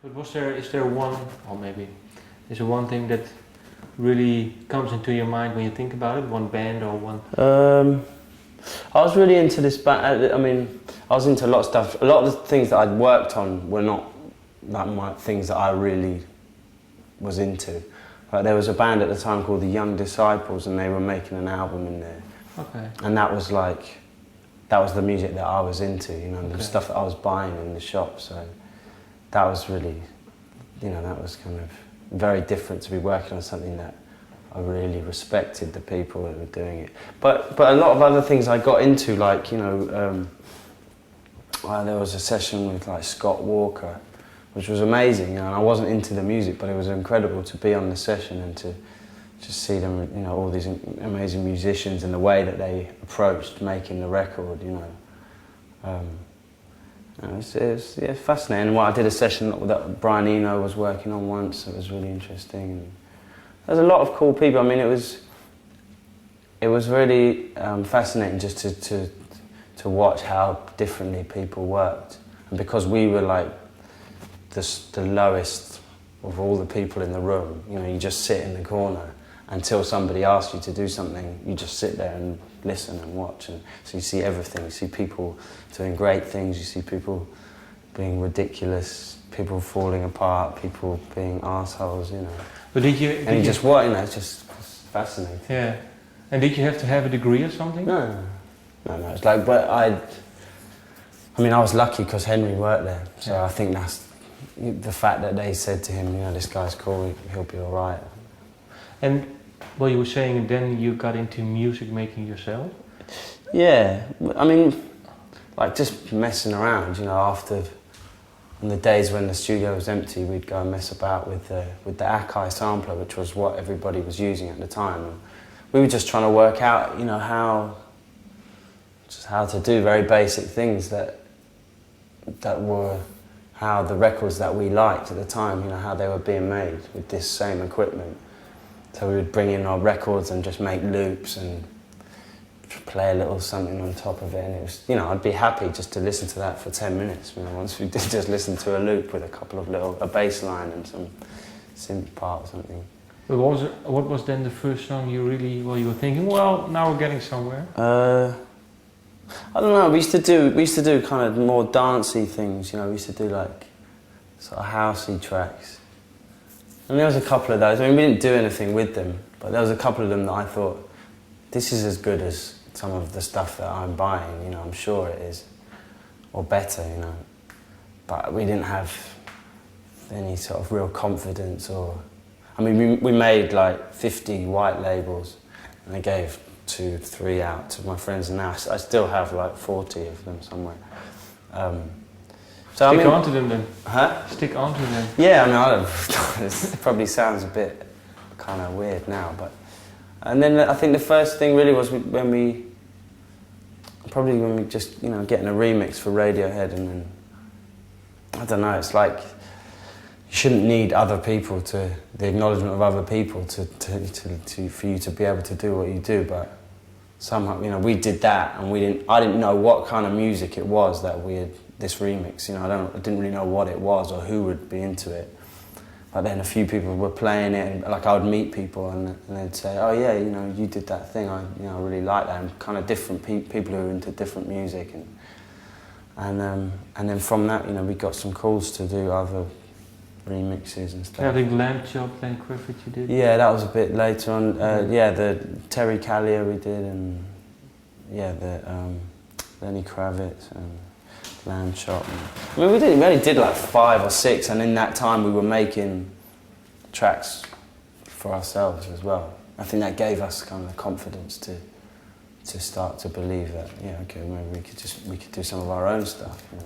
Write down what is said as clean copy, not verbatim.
But is there one, or maybe, is there one thing that really comes into your mind when you think about it? One band or one? I was really into this band. I mean, I was into a lot of stuff. A lot of the things that I'd worked on were not like things that I really was into. Like there was a band at the time called the Young Disciples, and they were making an album in there. Okay. And that was the music that I was into, you know, the stuff that I was buying in the shop. So that was really, you know, that was kind of very different to be working on something that I really respected the people that were doing it. But a lot of other things I got into, like, you know, there was a session with like Scott Walker, which was amazing, you know, and I wasn't into the music, but it was incredible to be on the session and to just see them, you know, all these amazing musicians and the way that they approached making the record, you know. It was fascinating. Well, I did a session that Brian Eno was working on once. It was really interesting. And there's a lot of cool people. I mean, it was really fascinating just to watch how differently people worked. And because we were like the lowest of all the people in the room, you know, you just sit in the corner until somebody asks you to do something. You just sit there and listen and watch, and so you see everything. You see people doing great things, you see people being ridiculous, people falling apart, people being assholes, you know. But you just what, you know, it's just fascinating. Yeah. And did you have to have a degree or something? No. It's like, but I mean, I was lucky because Henry worked there, so yeah. I think that's the fact that they said to him, you know, this guy's cool, he'll be all right. And well, you were saying then you got into music making yourself? Yeah, I mean, like just messing around, you know, on the days when the studio was empty, we'd go and mess about with the Akai sampler, which was what everybody was using at the time. And we were just trying to work out, you know, how to do very basic things that were how the records that we liked at the time, you know, how they were being made with this same equipment. So we would bring in our records and just make loops and play a little something on top of it, and it was, you know, I'd be happy just to listen to that for 10 minutes, you know, once we did just listen to a loop with a couple of a bass line and some synth part or something. But what was then the first song you really, well, you were thinking, well, now we're getting somewhere? I don't know, we used to do kind of more dancey things, you know, we used to do like sort of housey tracks. And there was a couple of those. I mean, we didn't do anything with them, but there was a couple of them that I thought, this is as good as some of the stuff that I'm buying, you know, I'm sure it is, or better, you know. But we didn't have any sort of real confidence or... I mean, we made like 50 white labels, and I gave 2, 3 out to my friends, and now I still have like 40 of them somewhere. So Stick onto them then. Huh? Stick onto them. Yeah, I mean, it probably sounds a bit kind of weird now, but... And then I think the first thing really was when we just, you know, getting a remix for Radiohead, and then, I don't know, it's like, you shouldn't need other people the acknowledgement of other people for you to be able to do what you do, but somehow, you know, we did that, and I didn't know what kind of music it was that we had, this remix, you know, I didn't really know what it was or who would be into it. But then a few people were playing it, and like I would meet people and they'd say, oh yeah, you know, you did that thing, I really like that, and kind of different people who are into different music, and then from that, you know, we got some calls to do other remixes and stuff. Yeah, I think Lamb Chop, Len Griffith you did. Yeah, that was a bit later on. Yeah, the Terry Callier we did, and yeah, the Lenny Kravitz and Lamb Chop. I mean, we only did like 5 or 6, and in that time we were making tracks for ourselves as well. I think that gave us kind of the confidence to start to believe that, yeah, okay, maybe we could do some of our own stuff. You know.